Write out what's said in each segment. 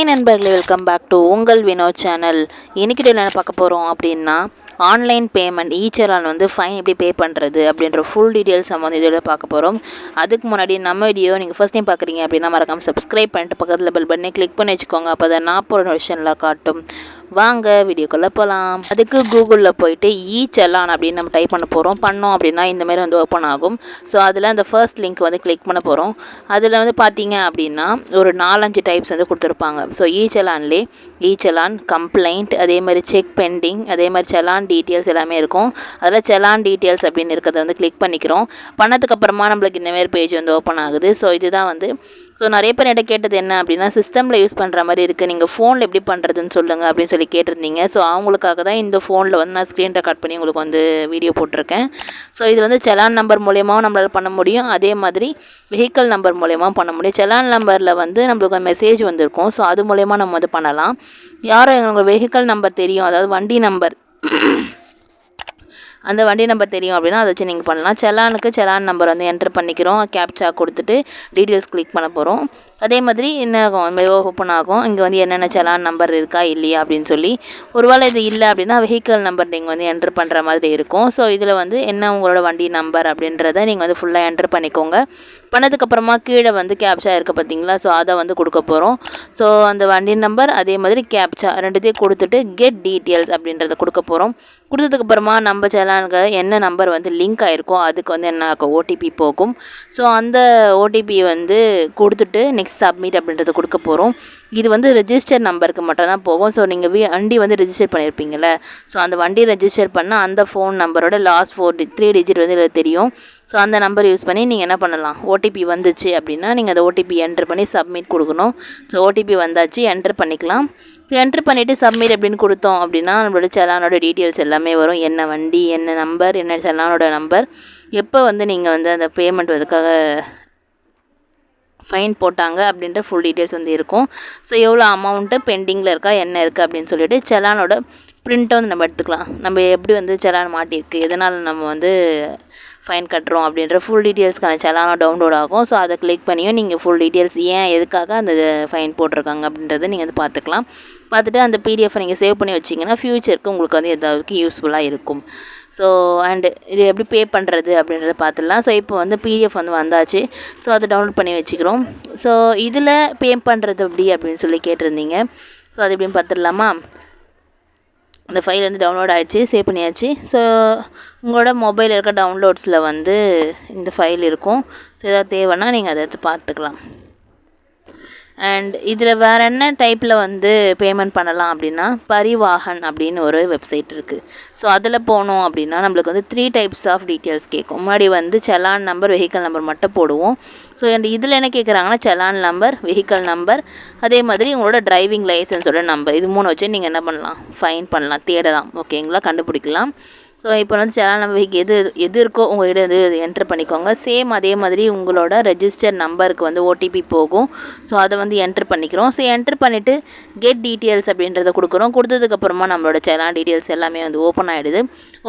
Hi நண்பர்களே, welcome back to உங்கள் Vinod channel. இன்றைக்கி என்ன பார்க்க போகிறோம் அப்படின்னா, ஆன்லைன் பேமெண்ட் ஈச்சலான் வந்து ஃபைன் எப்படி பே பண்ணுறது அப்படின்ற ஃபுல் டீட்டெயில்ஸ் நம்ம வந்து இதில் பார்க்க போகிறோம். அதுக்கு முன்னாடி நம்ம வீடியோ நீங்கள் ஃபஸ்ட் டைம் பார்க்குறீங்க அப்படின்னா மறக்காமல் சப்ஸ்கிரைப் பண்ணிட்டு பக்கத்தில் பெல் பட்டனை கிளிக் பண்ணி வச்சுக்கோங்க. அப்போ தான் நான் போகிற நோட்டிஃபிகேஷனில் காட்டும். வாங்க வீடியோக்குள்ளே போகலாம். அதுக்கு கூகுளில் போயிட்டு ஈச்சலான் அப்படின்னு நம்ம டைப் பண்ண போகிறோம். பண்ணோம் அப்படின்னா இந்தமாரி வந்து ஓப்பன் ஆகும். ஸோ அதில் அந்த ஃபர்ஸ்ட் லிங்க் வந்து கிளிக் பண்ண போகிறோம். அதில் வந்து பார்த்தீங்க அப்படின்னா ஒரு 4-5 டைப்ஸ் வந்து கொடுத்துருப்பாங்க. ஸோ ஈச்சலான்லே ஈச்சலான், கம்ப்ளைண்ட், அதே மாதிரி செக் பெண்டிங், அதே மாதிரி செலான் டீட்டெயில்ஸ் எல்லாமே இருக்கும். அதில் செலான் டீட்டெயில்ஸ் அப்படின்னு இருக்கிறத வந்து கிளிக் பண்ணிக்கிறோம். பண்ணதுக்கப்புறமா நம்மளுக்கு இந்தமாரி பேஜ் வந்து ஓப்பன் ஆகுது. ஸோ இதுதான் வந்து நிறைய பேர் என்கிட்ட கேட்டது என்ன அப்படின்னா, சிஸ்டமில் யூஸ் பண்ணுற மாதிரி இருக்குது, நீங்கள் ஃபோனில் எப்படி பண்ணுறதுன்னு சொல்லுங்கள் அப்படின்னு சொல்லி கேட்டிருந்தீங்க. ஸோ அவங்களுக்காக தான் இந்த ஃபோனில் வந்து நான் ஸ்க்ரீன் ரெக்கார்ட் பண்ணி உங்களுக்கு வந்து வீடியோ போட்டிருக்கேன். ஸோ இது வந்து செலான் நம்பர் மூலியமாகவும் நம்மளால் பண்ண முடியும், அதே மாதிரி வெஹிக்கல் நம்பர் மூலியமாகவும் பண்ண முடியும். செலான் நம்பரில் வந்து நம்மளுக்கு மெசேஜ் வந்திருக்கும். ஸோ அது மூலயமா நம்ம வந்து பண்ணலாம். யாரும் எங்களுக்கு வெஹிக்கல் நம்பர் தெரியும், அதாவது வண்டி நம்பர், அந்த வண்டி நம்பர் தெரியும் அப்படின்னா அதை வச்சு நீங்கள் பண்ணலாம். செலானுக்கு செலான் நம்பர் வந்து என்ட்ரு பண்ணிக்கிறோம். கேப்சா கொடுத்துட்டு டீட்டெயில்ஸ் கிளிக் பண்ண போகிறோம். அதே மாதிரி என்ன ஆகும், ஓப்பன் ஆகும். இங்கே வந்து என்னென்ன செலான் நம்பர் இருக்கா இல்லையா அப்படின்னு சொல்லி, ஒருவேளை இது இல்லை அப்படின்னா வெஹிக்கல் நம்பர் நீங்கள் வந்து என்ட்ரு பண்ணுற மாதிரி இருக்கும். ஸோ இதில் வந்து என்ன உங்களோட வண்டி நம்பர் அப்படின்றத நீங்கள் வந்து ஃபுல்லாக என்ட்ரு பண்ணிக்கோங்க. பண்ணதுக்கப்புறமா கீழே வந்து கேப்சா இருக்குது பார்த்தீங்களா, ஸோ அதை வந்து கொடுக்க போகிறோம். ஸோ அந்த வண்டி நம்பர் அதே மாதிரி கேப்சா ரெண்டுத்தையும் கொடுத்துட்டு கெட் டீட்டெயில்ஸ் அப்படின்றத கொடுக்க போகிறோம். கொடுத்ததுக்கப்புறமா நம்ம செலானுக்கு என்ன நம்பர் வந்து லிங்க் ஆகிருக்கோ அதுக்கு வந்து என்ன ஆகும், ஓடிபி போகும். ஸோ அந்த ஓடிபி வந்து கொடுத்துட்டு நெக்ஸ்ட் சப்மிட் அப்படின்றத கொடுக்க போகிறோம். இது வந்து ரெஜிஸ்டர் நம்பருக்கு மட்டும் தான் போகும். ஸோ நீங்கள் வண்டி வந்து ரெஜிஸ்டர் பண்ணியிருப்பீங்கள்ல, ஸோ அந்த வண்டி ரெஜிஸ்டர் பண்ணால் அந்த ஃபோன் நம்பரோட லாஸ்ட் 3 டிஜிட் வந்து இதில் தெரியும். ஸோ அந்த நம்பர் யூஸ் பண்ணி நீங்கள் என்ன பண்ணலாம், ஓடிபி வந்துச்சு அப்படின்னா நீங்கள் அந்த ஓடிபி என்ட்ரு பண்ணி சப்மிட் கொடுக்கணும். ஸோ ஓடிபி வந்தாச்சு, என்ட்ரு பண்ணிக்கலாம். ஸோ என்ட்ரு பண்ணிவிட்டு சப்மிட் அப்படின்னு கொடுத்தோம் அப்படின்னா நம்மளோட செலானோட டீட்டெயில்ஸ் எல்லாமே வரும். என்ன வண்டி, என்ன நம்பர், என்ன செலானோட நம்பர், எப்போ வந்து நீங்கள் வந்து அந்த பேமெண்ட் அதுக்காக ஃபைன் போட்டாங்க அப்படின்ற ஃபுல் டீட்டெயில்ஸ் வந்து இருக்கும். ஸோ எவ்வளோ அமௌண்ட்டு பெண்டிங்கில் இருக்கா, என்ன இருக்குது அப்படின்னு சொல்லிட்டு செலானோட பிரிண்ட்டை வந்து நம்ம எடுத்துக்கலாம். நம்ம எப்படி வந்து செலான் மாட்டியிருக்கு, எதனால் நம்ம வந்து ஃபைன் கட்டுறோம் அப்படின்ற ஃபுல் டீட்டெயில்ஸ்க்கான செலானோ டவுன்லோட் ஆகும். ஸோ அதை கிளிக் பண்ணியும் நீங்கள் ஃபுல் டீட்டெயில்ஸ் ஏன் எதுக்காக அந்த ஃபைன் போட்டிருக்காங்க அப்படின்றத நீங்கள் வந்து பார்த்துக்கலாம். பார்த்துட்டு அந்த பிடிஎஃப்பை நீங்கள் சேவ் பண்ணி வச்சிங்கன்னா ஃப்யூச்சருக்கு உங்களுக்கு வந்து எதாவது யூஸ்ஃபுல்லாக இருக்கும். ஸோ அண்டு இது எப்படி பே பண்ணுறது அப்படின்றத பார்த்துடலாம். ஸோ இப்போ வந்து பிடிஎஃப் வந்து வந்தாச்சு. ஸோ அதை டவுன்லோட் பண்ணி வச்சுக்கிறோம். ஸோ இதில் பே பண்ணுறது எப்படி அப்படின்னு சொல்லி கேட்டிருந்தீங்க. ஸோ அது எப்படின்னு பார்த்துடலாமா. அந்த ஃபைல் வந்து டவுன்லோட் ஆகிடுச்சு, சேவ் பண்ணியாச்சு. ஸோ உங்களோட மொபைல் இருக்க டவுன்லோட்ஸில் வந்து இந்த ஃபைல் இருக்கும். ஸோ எதாவது தேவைன்னா நீங்கள் அதை எடுத்து பார்த்துக்கலாம். அண்ட் இதில் வேறு என்ன டைப்பில் வந்து பேமெண்ட் பண்ணலாம் அப்படின்னா, பரிவாஹன் அப்படின்னு ஒரு வெப்சைட் இருக்குது. ஸோ அதில் போனோம் அப்படின்னா நம்மளுக்கு வந்து 3 டைப்ஸ் ஆஃப் டீட்டெயில்ஸ் கேட்கும். முன்னாடி வந்து செலான் நம்பர், வெஹிக்கல் நம்பர் மட்டும் போடுவோம். ஸோ இதில் என்ன கேட்குறாங்கன்னா, செலான் நம்பர், வெஹிக்கல் நம்பர், அதே மாதிரி உங்களோட டிரைவிங் லைசன்ஸோட நம்பர், இது 3 வச்சு நீங்கள் என்ன பண்ணலாம், ஃபைன் பண்ணலாம், தேடலாம், ஓகேங்களா, கண்டுபிடிக்கலாம். ஸோ இப்போ வந்து செலான் நம்பர் எது இருக்கோ உங்கள்கிட்ட வந்து என்ட்ரு பண்ணிக்கோங்க. சேம் அதே மாதிரி உங்களோட ரெஜிஸ்டர் நம்பருக்கு வந்து ஓடிபி போகும். ஸோ அதை வந்து என்ட்ரு பண்ணிக்கிறோம். ஸோ என்ட்ரு பண்ணிவிட்டு கெட் டீட்டெயில்ஸ் அப்படின்றத கொடுக்குறோம். கொடுத்ததுக்கப்புறமா நம்மளோட செலான் டீட்டெயில்ஸ் எல்லாமே வந்து ஓப்பன் ஆகிடுது.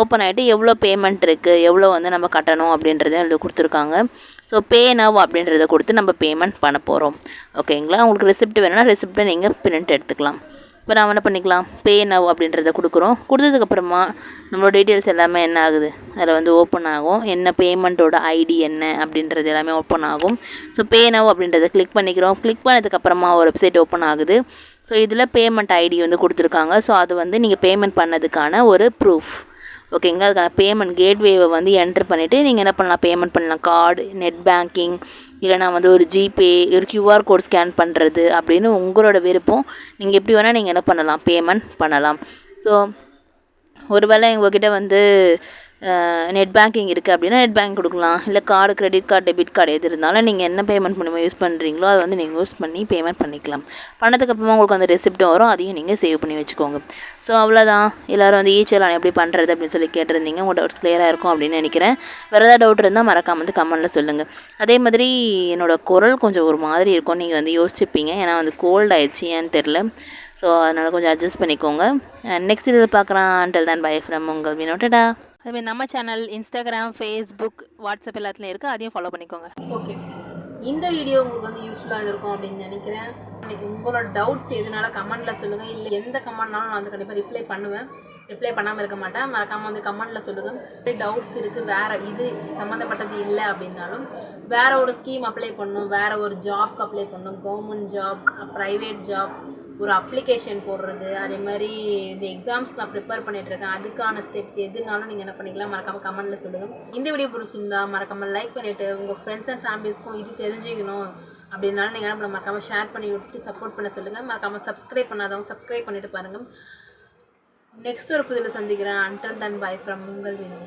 ஓப்பன் ஆகிட்டு எவ்வளோ பேமெண்ட் இருக்குது, எவ்வளோ வந்து நம்ம கட்டணும் அப்படின்றத வந்து கொடுத்துருக்காங்க. ஸோ பே நவ் அப்படின்றத கொடுத்து நம்ம பேமெண்ட் பண்ண போகிறோம், ஓகேங்களா. உங்களுக்கு ரெசிப்ட் வேணும்னா ரெசிப்ட்டை நீங்கள் பிரிண்ட் எடுத்துக்கலாம். இப்போ நம்ம என்ன பண்ணிக்கலாம், பே நவ் அப்படின்றத கொடுக்குறோம். கொடுத்ததுக்கப்புறமா நம்மளோட டீட்டெயில்ஸ் எல்லாமே என்ன ஆகுது, அதில் வந்து ஓப்பன் ஆகும். என்ன பேமெண்ட்டோட ஐடி என்ன அப்படின்றது எல்லாமே ஓப்பன் ஆகும். ஸோ பே நவ் அப்படின்றத கிளிக் பண்ணிக்கிறோம். கிளிக் பண்ணதுக்கப்புறமா ஒரு வெப்சைட் ஓப்பன் ஆகுது. ஸோ இதில் பேமெண்ட் ஐடி வந்து கொடுத்துருக்காங்க. ஸோ அது வந்து நீங்கள் பேமெண்ட் பண்ணதுக்கான ஒரு ப்ரூஃப், ஓகேங்களா. அதுக்கான பேமெண்ட் கேட்வேவை வந்து என்ட்ரு பண்ணிவிட்டு நீங்கள் என்ன பண்ணலாம், பேமெண்ட் பண்ணலாம். கார்டு, நெட் பேங்கிங், இல்லைனா வந்து ஒரு ஜிபே, ஒரு கியூஆர் கோட் ஸ்கேன் பண்ணுறது அப்படின்னு உங்களோட விருப்பம். நீங்கள் எப்படி வேணால் நீங்கள் என்ன பண்ணலாம், பேமெண்ட் பண்ணலாம். ஸோ ஒருவேளை உங்கள்கிட்ட வந்து நெட் பேங்கிங் இருக்குது அப்படின்னா நெட் பேங்க் கொடுக்கலாம். இல்லை card, credit card, debit card எது இருந்தாலும் நீங்கள் என்ன பேமெண்ட் பண்ணி யூஸ் பண்ணுறீங்களோ அதை வந்து நீங்கள் யூஸ் பண்ணி பேமெண்ட் பண்ணிக்கலாம். பண்ணதுக்கப்புறமா உங்களுக்கு அந்த ரெசிப்ட்டும் வரும், அதையும் நீங்கள் சேவ் பண்ணி வச்சுக்கோங்க. ஸோ அவ்வளோதான். எல்லோரும் வந்து ஈச்சலான் எப்படி பண்ணுறது அப்படின்னு சொல்லி கேட்டிருந்தீங்க. உங்கள் டவுட் கிளியராக இருக்கும் அப்படின்னு நினைக்கிறேன். வேறு ஏதாவது டவுட் இருந்தால் மறக்காம வந்து கமெண்ட்டில் சொல்லுங்கள். அதே மாதிரி என்னோடய குரல் கொஞ்சம் ஒரு மாதிரி இருக்கும், நீங்கள் வந்து யோசிச்சுப்பீங்க. ஏன்னா வந்து கோல்ட் ஆயிடுச்சு, ஏன்னு தெரில. ஸோ அதனால் கொஞ்சம் அட்ஜஸ்ட் பண்ணிக்கோங்க. நெக்ஸ்ட் இதில் பார்க்குறான். அன்டில் தென் பை ஃப்ரம் உங்கள் வினோட்டடா. அதுமாதிரி நம்ம சேனல் இன்ஸ்டாகிராம், ஃபேஸ்புக், வாட்ஸ்அப் எல்லாத்துலேயும் இருக்குது, அதையும் ஃபாலோ பண்ணிக்கோங்க. ஓகே. இந்த வீடியோ உங்களுக்கு வந்து யூஸ்ஃபுல்லாக இருக்கும் அப்படின்னு நினைக்கிறேன். உங்களோட டவுட்ஸ் எதுனால கமெண்ட்டில் சொல்லுங்கள். இல்லை எந்த கமெண்ட்னாலும் நான் வந்து கண்டிப்பாக ரிப்ளை பண்ணுவேன். ரிப்ளை பண்ணாமல் இருக்க மாட்டேன். மறக்காமல் வந்து கமெண்ட்டில் சொல்லுங்கள். டவுட்ஸ் இருக்குது, வேறு இது சம்மந்தப்பட்டது இல்லை அப்படின்னாலும் வேறு ஒரு ஸ்கீம் அப்ளை பண்ணணும், வேறு ஒரு ஜாப்க்கு அப்ளை பண்ணணும், கவர்மெண்ட் ஜாப், ப்ரைவேட் ஜாப், ஒரு அப்ளிகேஷன் போடுறது, அதே மாதிரி இந்த எக்ஸாம்ஸ்க்கு நான் ப்ரிப்பேர் பண்ணிகிட்ருக்கேன், அதுக்கான ஸ்டெப்ஸ் எதுனாலும் நீங்கள் என்ன பண்ணிக்கலாம், மறக்காமல் கமெண்ட்டில் சொல்லுங்கள். இந்த வீடியோ பிடிச்சிருந்தா மறக்காமல் லைக் பண்ணிவிட்டு உங்கள் ஃப்ரெண்ட்ஸ் அண்ட் ஃபேமிலிஸ்க்கும் இது தெரிஞ்சுக்கணும் அப்படின்னாலும் நீங்கள் நம்மளை மறக்காமல் ஷேர் பண்ணி விட்டுட்டு சப்போர்ட் பண்ண சொல்லுங்கள். மறக்காமல் சப்ஸ்கிரைப் பண்ணாதவங்க சப்ஸ்கிரைப் பண்ணிவிட்டு பாருங்கள். நெக்ஸ்ட் ஒரு புதில் சந்திக்கிறேன். அன்டில் தென் பை ஃப்ரம் உங்கள் வீடு.